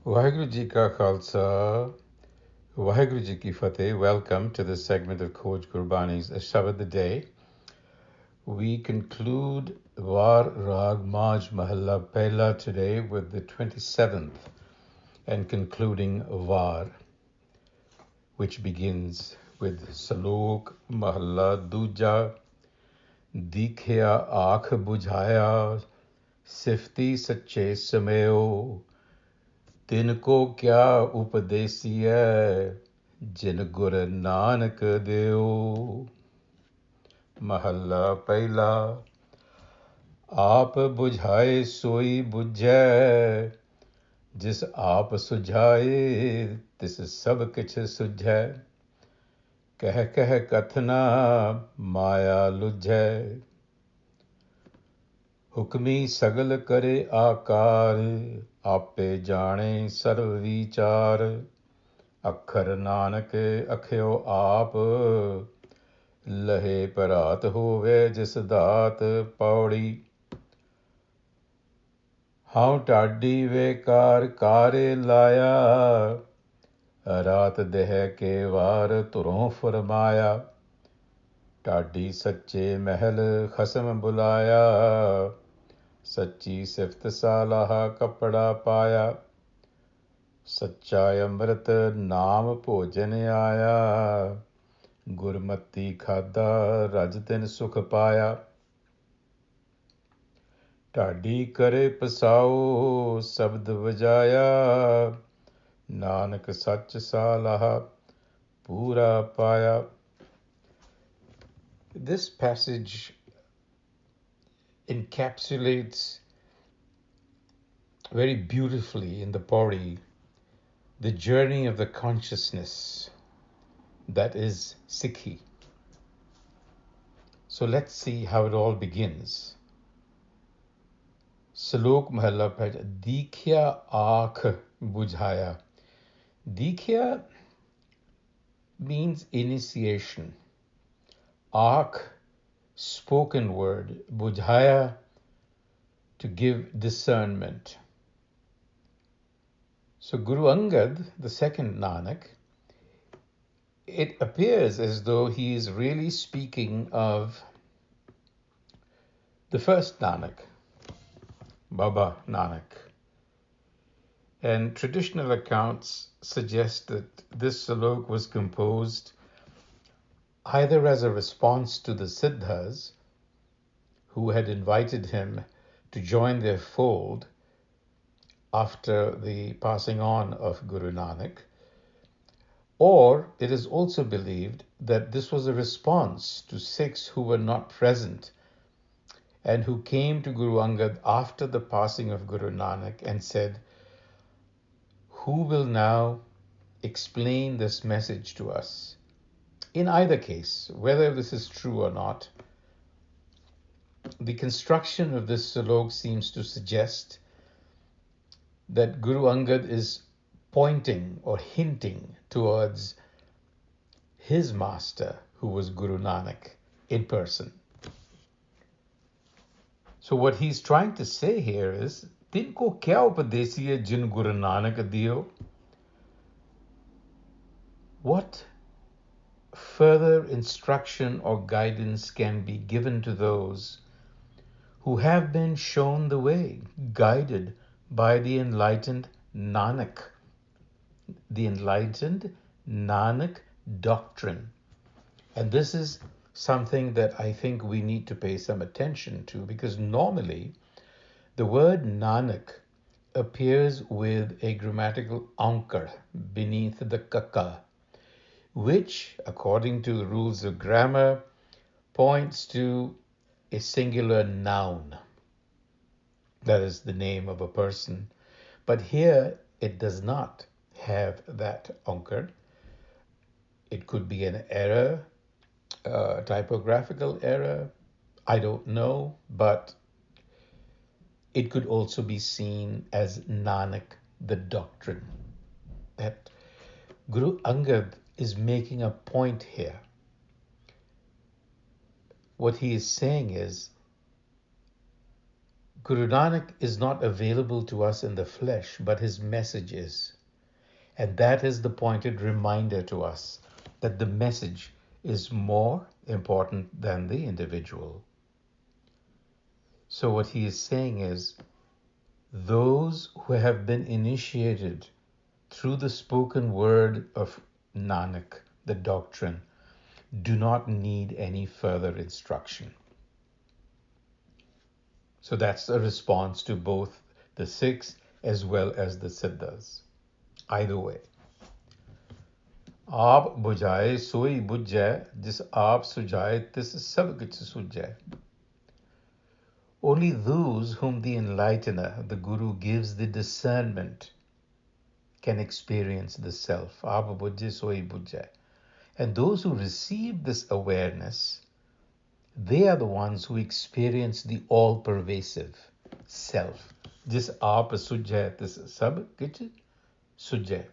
Waheguru Ji Ka Khalsa, Waheguru Ji Ki Fateh. Welcome to this segment of Khoj Gurbani's a-sabad-a-day. We conclude Var Rag Maj Mahalla Pehla today with the 27th and concluding Var, which begins with Salok Mahalla Duja, Dikhiya Aakh Bhujhaiya, Sifti Sache Sameo, तिनको क्या उपदेसिय जिन गुर नानक देओ। महला पहला। आप बुझाए सोई बुझै, जिस आप सुझाए तिस सब किछ सुझै। कह कह कथना माया लुझै, हुक्मी सगल करे आकार। आपे जाने सर्व विचार, अखर नानक अख्यो आप। लहे परात होवे जिस दात Pauri. How Tadi way car कारे लाया, रात देह के वार तुरों फरमाया। टाडी सच्चे महल खसम बुलाया, सच्ची सिफ्त सालाहा कपड़ा पाया। सच्चा अमृत नाम भोजन आया, गुरमती खादा रज दिन सुख पाया। टाडी करे पसाओ शब्द बजाया, नानक सच सालाहा पूरा पाया। This passage encapsulates very beautifully in the Pauri the journey of the consciousness that is Sikhi. So let's see how it all begins. Salok Mahalla Pehla, Dikhiya Aakh Bhujhaiya. Dikhiya means initiation. Aakh, spoken word. Bhujhaiya, to give discernment. So Guru Angad, the second Nanak, it appears as though he is really speaking of the first Nanak, Baba Nanak. And traditional accounts suggest that this salok was composed either as a response to the Siddhas who had invited him to join their fold after the passing on of Guru Nanak, or it is also believed that this was a response to Sikhs who were not present and who came to Guru Angad after the passing of Guru Nanak and said, "Who will now explain this message to us?" In either case, whether this is true or not, the construction of this salok seems to suggest that Guru Angad is pointing or hinting towards his master, who was Guru Nanak in person. So what he's trying to say here is, Tinko kya upadesiya jin Guru Nanak diyo? What further instruction or guidance can be given to those who have been shown the way, guided by the enlightened Nanak, the enlightened Nanak doctrine? And this is something that I think we need to pay some attention to, because normally the word Nanak appears with a grammatical ankar beneath the kaka, which, according to the rules of grammar, points to a singular noun. That is the name of a person. But here it does not have that ankar. It could be an error, a typographical error, I don't know, but it could also be seen as Nanak, the doctrine. That Guru Angad is making a point here. What he is saying is, Guru Nanak is not available to us in the flesh, but his message is. And that is the pointed reminder to us that the message is more important than the individual. So what he is saying is, those who have been initiated through the spoken word of Nanak, the doctrine, do not need any further instruction. So that's a response to both the Sikhs as well as the Siddhas. Either way. आप बुझाए सोई बुझ जाए, जिस आप सुझाए तिस सब किछ सुझ जाए. Only those whom the enlightener, the Guru, gives the discernment can experience the self. आप बुझे सोई बुझ जाए. And those who receive this awareness, they are the ones who experience the all-pervasive self. जिस आप सुझ जाए तिस सब किछ सुझ जाए.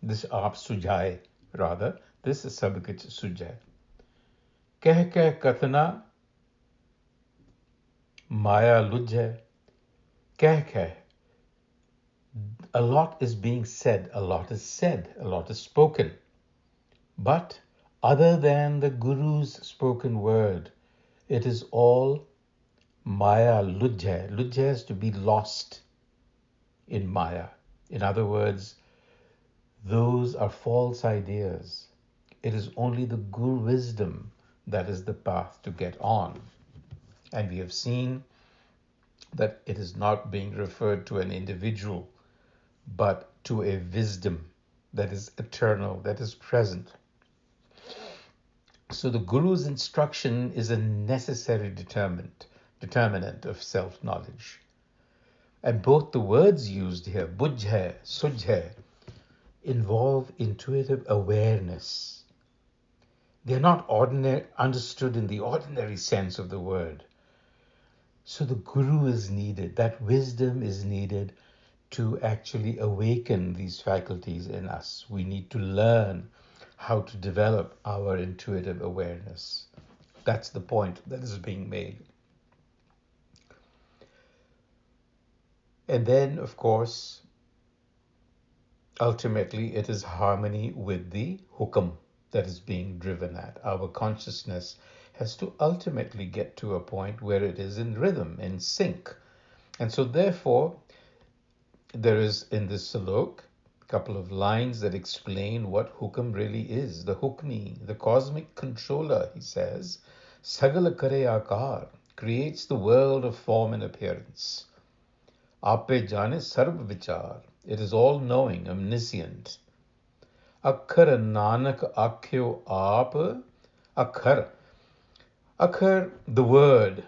This आप सुझाए, rather, this सब किछ सुझ जाए. कह कह कथना माया लुझ जाए. कह कह, a lot is being said, a lot is said, a lot is spoken. But other than the Guru's spoken word, it is all Maya lujj hai. Lujj is to be lost in Maya. In other words, those are false ideas. It is only the Guru wisdom that is the path to get on. And we have seen that it is not being referred to an individual, but to a wisdom that is eternal, that is present. So the Guru's instruction is a necessary determinant of self-knowledge. And both the words used here, bujh hai, sujh hai, involve intuitive awareness. They're not understood in the ordinary sense of the word. So the Guru is needed, that wisdom is needed to actually awaken these faculties in us. We need to learn how to develop our intuitive awareness. That's the point that is being made. And then, of course, ultimately it is harmony with the hukam that is being driven at. Our consciousness has to ultimately get to a point where it is in rhythm, in sync. And so therefore, there is in this salok a couple of lines that explain what hukam really is. The hukmi, the cosmic controller, he says, sagala kare akar, creates the world of form and appearance. Ape jane sarv vichar, it is all-knowing, omniscient. Akhar nanak akhyo aap, akhar. Akhar, the word,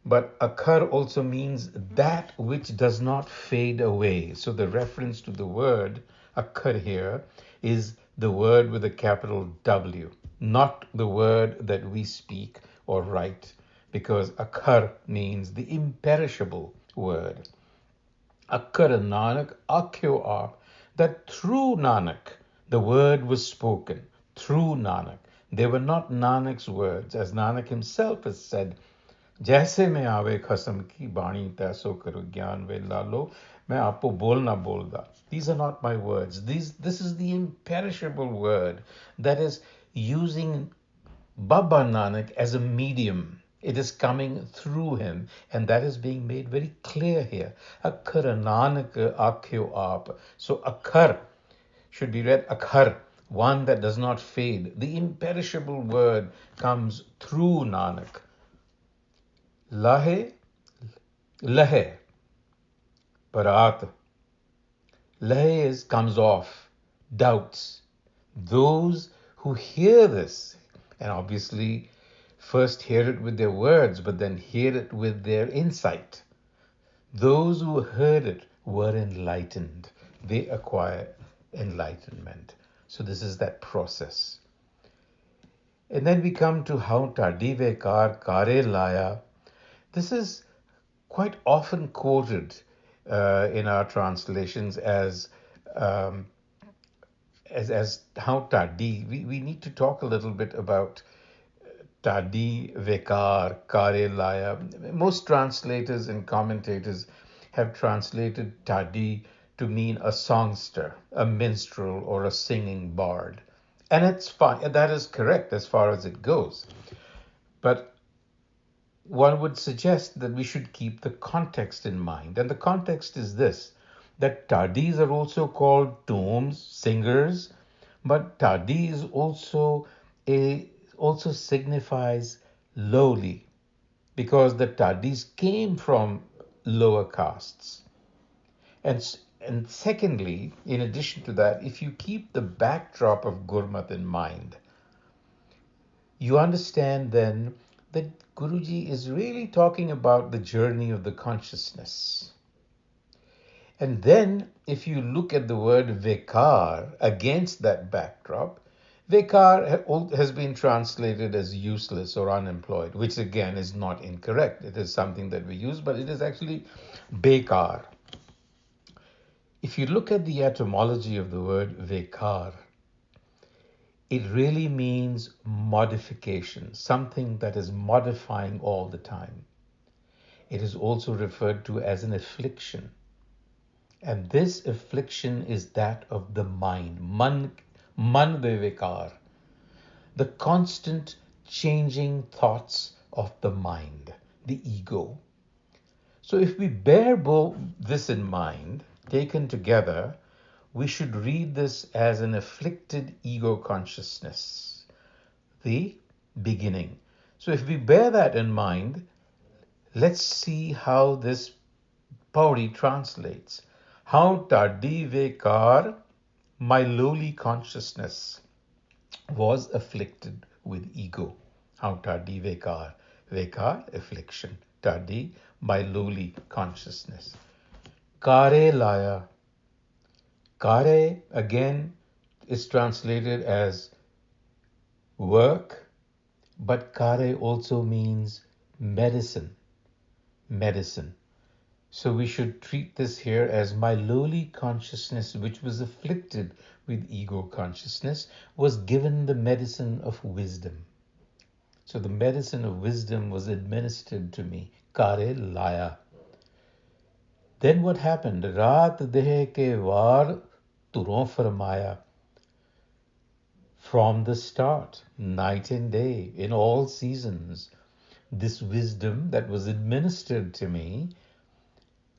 but akhar also means that which does not fade away. So the reference to the word akhar here is the word with a capital W, not the word that we speak or write, because akhar means the imperishable word. Akhar Nanak akhyo aap, that through Nanak the word was spoken, through Nanak. They were not Nanak's words, as Nanak himself has said, जैसे मैं आवे खसम की बाणी तैसो करो ज्ञान वे लालो मैं आपको बोलना बोलदा. These are not my words. This is the imperishable word that is using Baba Nanak as a medium. It is coming through him, and that is being made very clear here. Akhar Nanak akhyo aap. So akhar should be read akhar, one that does not fade. The imperishable word comes through Nanak. Lahe, lahe, parat. Lahe comes off, doubts. Those who hear this, and obviously first hear it with their words, but then hear it with their insight. Those who heard it were enlightened. They acquire enlightenment. So this is that process. And then we come to how tardive kar kare laya. This is quite often quoted in our translations as how tardi. We need to talk a little bit about Tadi, Vekar, Kare Laya. Most translators and commentators have translated Tadi to mean a songster, a minstrel, or a singing bard. And it's fine. That is correct as far as it goes. But one would suggest that we should keep the context in mind. And the context is this, that Tadis are also called tombs, singers, but Tadi is also signifies lowly, because the Tadis came from lower castes. And secondly, in addition to that, if you keep the backdrop of Gurmat in mind, you understand then that Guruji is really talking about the journey of the consciousness. And then, if you look at the word Vekar against that backdrop, Vekar has been translated as useless or unemployed, which again is not incorrect. It is something that we use, but it is actually Bekar. If you look at the etymology of the word Vekar, it really means modification, something that is modifying all the time. It is also referred to as an affliction. And this affliction is that of the mind, man bevikar, the constant changing thoughts of the mind, the ego. So if we bear both this in mind, taken together, we should read this as an afflicted ego consciousness, the beginning. So if we bear that in mind, let's see how this Pauri translates. How Tadi Vekar, my lowly consciousness, was afflicted with ego. How Tadi Vekar. Vekar, affliction. Tadi, my lowly consciousness. Kare Laya. Kare, again, is translated as work, but Kare also means medicine. Medicine. So we should treat this here as my lowly consciousness, which was afflicted with ego consciousness, was given the medicine of visdom. So the medicine of wisdom was administered to me. Kare laya. Then what happened? Raat deh ke var turon farmaya. From the start, night and day, in all seasons, this wisdom that was administered to me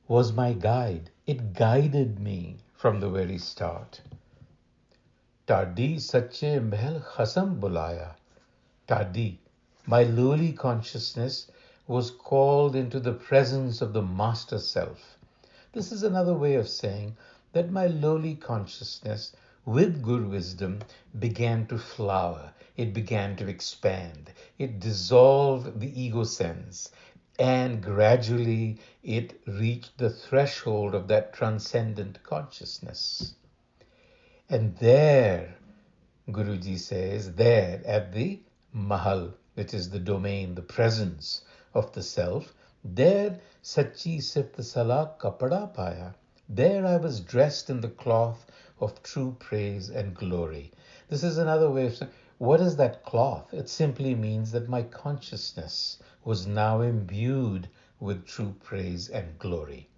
was my guide. It guided me from the very start. Tadi sache mahal khasam bulaya. Tadi, my lowly consciousness, was called into the presence of the master self. This is another way of saying that my lowly consciousness, with good wisdom, began to flower. It began to expand. It dissolved the ego sense. And gradually it reached the threshold of that transcendent consciousness. And there, Guruji says, there at the Mahal, which is the domain, the presence of the self, there Sachi Sift Sala Kapada Paya. There I was dressed in the cloth of true praise and glory. This is another way of saying, what is that cloth? It simply means that my consciousness was now imbued with true praise and glory.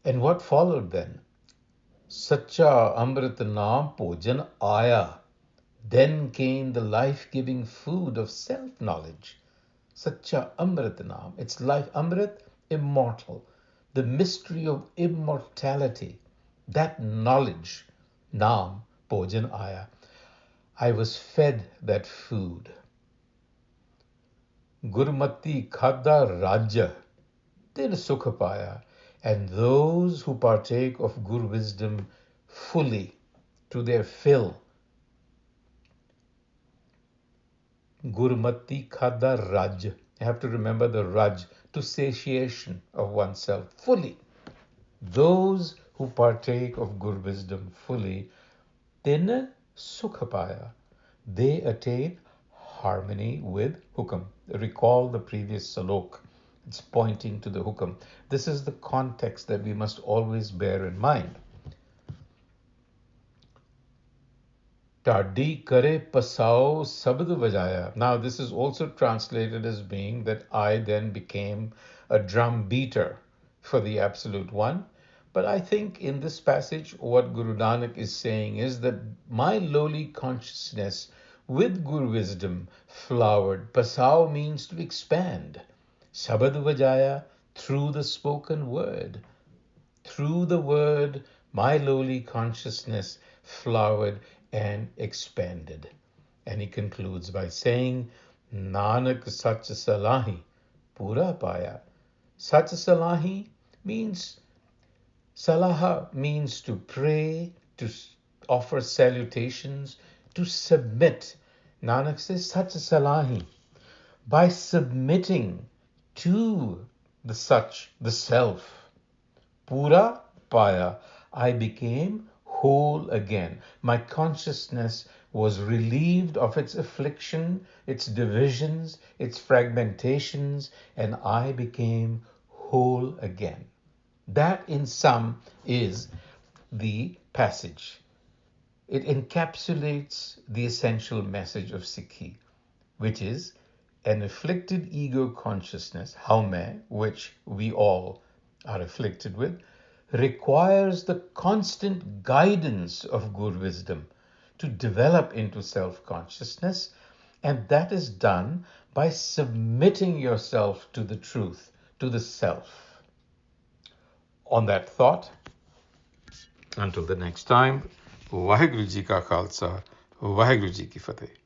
And what followed then? Sacha Amrit Naam Pojan Aya. Then came the life-giving food of self-knowledge. Sacha Amrit Naam. It's life, Amrit, immortal. The mystery of immortality. That knowledge, Naam Pojan Aya. I was fed that food. Gurmati Khada Raja, then Sukha Paya. And those who partake of Gur wisdom fully, to their fill, Gurmati Khada Raj. You have to remember the Raj, to satiation of oneself fully. Those who partake of Gur wisdom fully, then Sukha Paya. They attain harmony with Hukam. Recall the previous salok. It's pointing to the Hukam. This is the context that we must always bear in mind. Tadi kare pasao sabad vajaya. Now, this is also translated as being that I then became a drum beater for the Absolute One. But I think in this passage, what Guru Nanak is saying is that my lowly consciousness with Guru wisdom flowered. Pasao means to expand. Sabad vajaya, through the spoken word. Through the word, my lowly consciousness flowered and expanded. And he concludes by saying, Nanak Sach Salahi Pura Paya. Sach Salahi means, Salaha means to pray, to offer salutations, to submit. Nanak says, Sach Salahi. By submitting to the Sach, the Self, Pura Paya, I became whole again. My consciousness was relieved of its affliction, its divisions, its fragmentations, and I became whole again. That, in sum, is the passage. It encapsulates the essential message of Sikhi, which is an afflicted ego consciousness, haume, which we all are afflicted with, requires the constant guidance of good wisdom to develop into self-consciousness, and that is done by submitting yourself to the truth, to the self. On that thought, until the next time, Vaheguru Ji Ka Khalsa, Vaheguru Ji Ki Fateh.